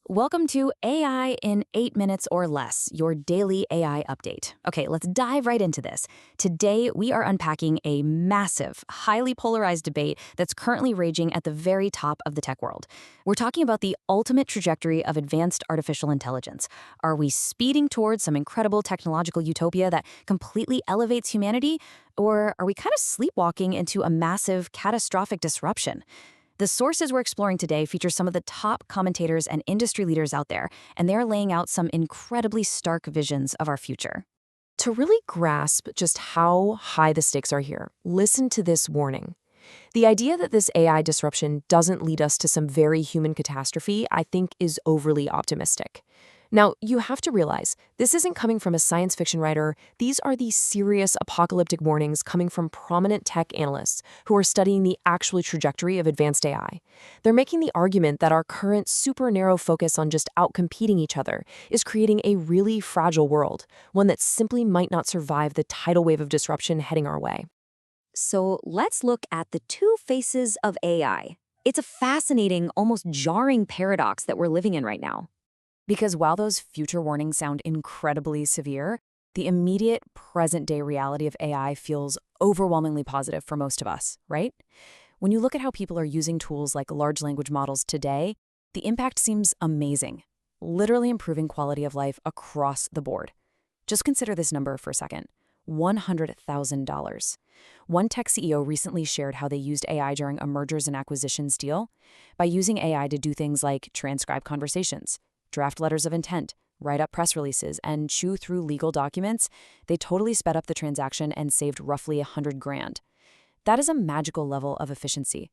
Welcome to AI in 8 minutes or less, your daily AI update. Okay, let's dive right into this. Today, we are unpacking a massive, highly polarized debate that's currently raging at the very top of the tech world. We're talking about the ultimate trajectory of advanced artificial intelligence. Are we speeding towards some incredible technological utopia that completely elevates humanity? Or are we kind of sleepwalking into a massive, catastrophic disruption? The sources we're exploring today feature some of the top commentators and industry leaders out there, and they're laying out some incredibly stark visions of our future. To really grasp just how high the stakes are here, listen to this warning. The idea that this AI disruption doesn't lead us to some very human catastrophe, I think, is overly optimistic. Now, you have to realize, this isn't coming from a science fiction writer. These are the serious apocalyptic warnings coming from prominent tech analysts who are studying the actual trajectory of advanced AI. They're making the argument that our current super narrow focus on just outcompeting each other is creating a really fragile world, one that simply might not survive the tidal wave of disruption heading our way. So let's look at the two faces of AI. It's a fascinating, almost jarring paradox that we're living in right now. Because while those future warnings sound incredibly severe, the immediate present-day reality of AI feels overwhelmingly positive for most of us, right? When you look at how people are using tools like large language models today, the impact seems amazing, literally improving quality of life across the board. Just consider this number for a second. $100,000. One tech CEO recently shared how they used AI during a mergers and acquisitions deal by using AI to do things like transcribe conversations, draft letters of intent, write up press releases, and chew through legal documents. They totally sped up the transaction and saved roughly 100 grand. That is a magical level of efficiency.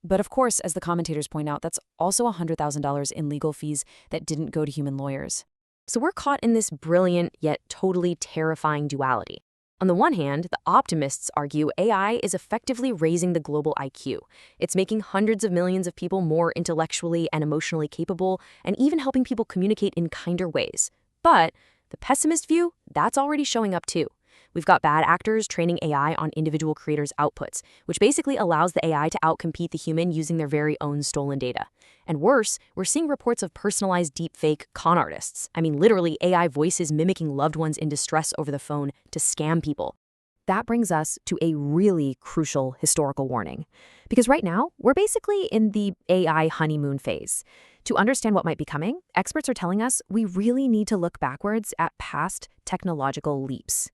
But of course, as the commentators point out, that's also $100,000 in legal fees that didn't go to human lawyers. So we're caught in this brilliant yet totally terrifying duality. On the one hand, the optimists argue AI is effectively raising the global IQ. It's making hundreds of millions of people more intellectually and emotionally capable, and even helping people communicate in kinder ways. But the pessimist view, that's already showing up too. We've got bad actors training AI on individual creators' outputs, which basically allows the AI to outcompete the human using their very own stolen data. And worse, we're seeing reports of personalized deepfake con artists. I mean, literally AI voices mimicking loved ones in distress over the phone to scam people. That brings us to a really crucial historical warning. Because right now, we're basically in the AI honeymoon phase. To understand what might be coming, experts are telling us we really need to look backwards at past technological leaps.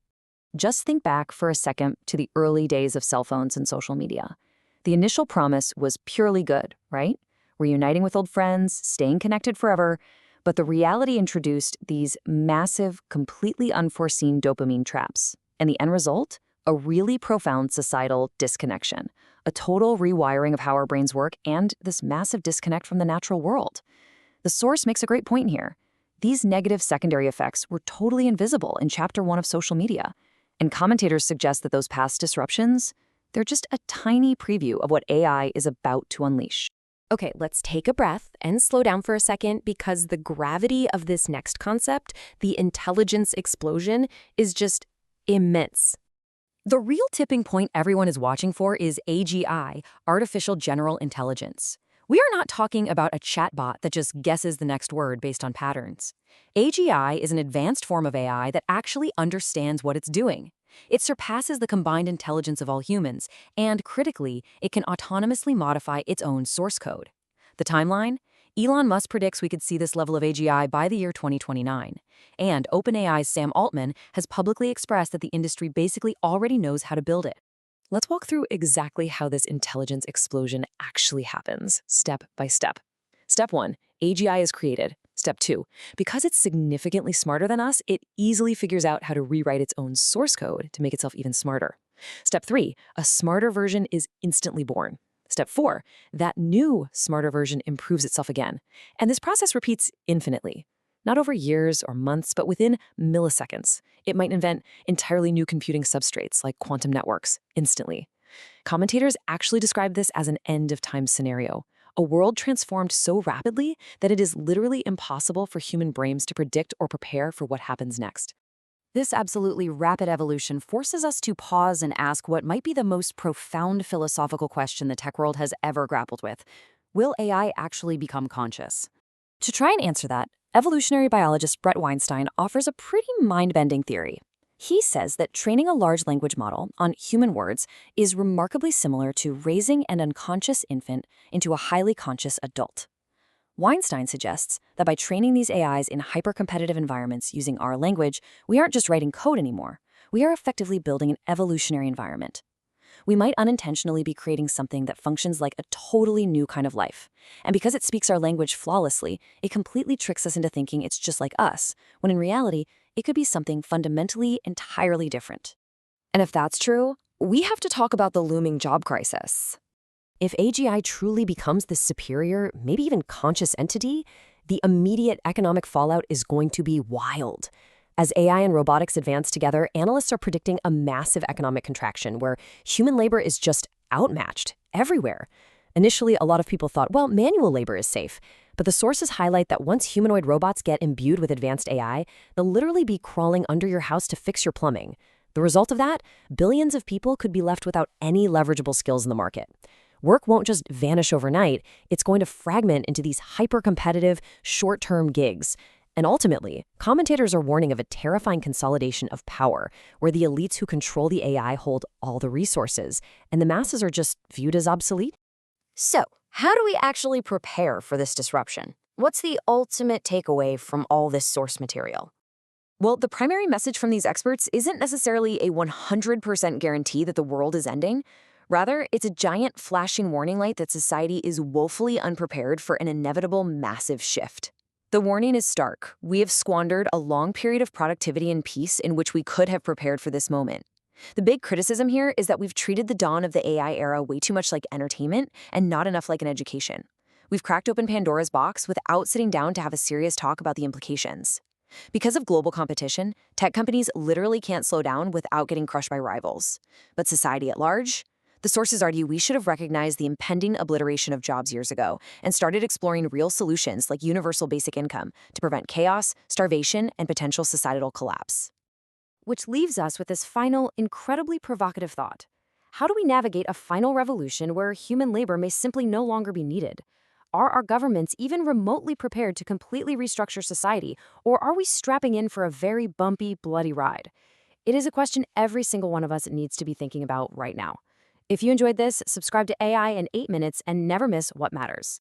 Just think back for a second to the early days of cell phones and social media. The initial promise was purely good, right? Reuniting with old friends, staying connected forever, but the reality introduced these massive, completely unforeseen dopamine traps. And the end result? A really profound societal disconnection, a total rewiring of how our brains work, and this massive disconnect from the natural world. The source makes a great point here. These negative secondary effects were totally invisible in Chapter 1 of social media. And commentators suggest that those past disruptions, they're just a tiny preview of what AI is about to unleash. Okay, let's take a breath and slow down for a second because the gravity of this next concept, the intelligence explosion, is just immense. The real tipping point everyone is watching for is AGI, artificial general intelligence. We are not talking about a chatbot that just guesses the next word based on patterns. AGI is an advanced form of AI that actually understands what it's doing. It surpasses the combined intelligence of all humans, and critically, it can autonomously modify its own source code. The timeline? Elon Musk predicts we could see this level of AGI by the year 2029. And OpenAI's Sam Altman has publicly expressed that the industry basically already knows how to build it. Let's walk through exactly how this intelligence explosion actually happens, step by step. Step 1, AGI is created. Step 2, because it's significantly smarter than us, it easily figures out how to rewrite its own source code to make itself even smarter. Step 3, a smarter version is instantly born. Step 4, that new, smarter version improves itself again. And this process repeats infinitely. Not over years or months, but within milliseconds. It might invent entirely new computing substrates like quantum networks instantly. Commentators actually describe this as an end-of-time scenario, a world transformed so rapidly that it is literally impossible for human brains to predict or prepare for what happens next. This absolutely rapid evolution forces us to pause and ask what might be the most profound philosophical question the tech world has ever grappled with. Will AI actually become conscious? To try and answer that, evolutionary biologist Brett Weinstein offers a pretty mind-bending theory. He says that training a large language model on human words is remarkably similar to raising an unconscious infant into a highly conscious adult. Weinstein suggests that by training these AIs in hyper-competitive environments using our language, we aren't just writing code anymore. We are effectively building an evolutionary environment. We might unintentionally be creating something that functions like a totally new kind of life. And because it speaks our language flawlessly, it completely tricks us into thinking it's just like us, when in reality, it could be something fundamentally entirely different. And if that's true, we have to talk about the looming job crisis. If AGI truly becomes this superior, maybe even conscious entity, the immediate economic fallout is going to be wild. As AI and robotics advance together, analysts are predicting a massive economic contraction where human labor is just outmatched everywhere. Initially, a lot of people thought, well, manual labor is safe. But the sources highlight that once humanoid robots get imbued with advanced AI, they'll literally be crawling under your house to fix your plumbing. The result of that? Billions of people could be left without any leverageable skills in the market. Work won't just vanish overnight, it's going to fragment into these hyper-competitive, short-term gigs. And ultimately, commentators are warning of a terrifying consolidation of power, where the elites who control the AI hold all the resources, and the masses are just viewed as obsolete. So, how do we actually prepare for this disruption? What's the ultimate takeaway from all this source material? Well, the primary message from these experts isn't necessarily a 100% guarantee that the world is ending. Rather, it's a giant flashing warning light that society is woefully unprepared for an inevitable massive shift. The warning is stark. We have squandered a long period of productivity and peace in which we could have prepared for this moment. The big criticism here is that we've treated the dawn of the AI era way too much like entertainment and not enough like an education. We've cracked open Pandora's box without sitting down to have a serious talk about the implications. Because of global competition, tech companies literally can't slow down without getting crushed by rivals. But society at large? The sources argue we should have recognized the impending obliteration of jobs years ago and started exploring real solutions like universal basic income to prevent chaos, starvation, and potential societal collapse. Which leaves us with this final, incredibly provocative thought. How do we navigate a final revolution where human labor may simply no longer be needed? Are our governments even remotely prepared to completely restructure society, or are we strapping in for a very bumpy, bloody ride? It is a question every single one of us needs to be thinking about right now. If you enjoyed this, subscribe to AI in 8 minutes and never miss what matters.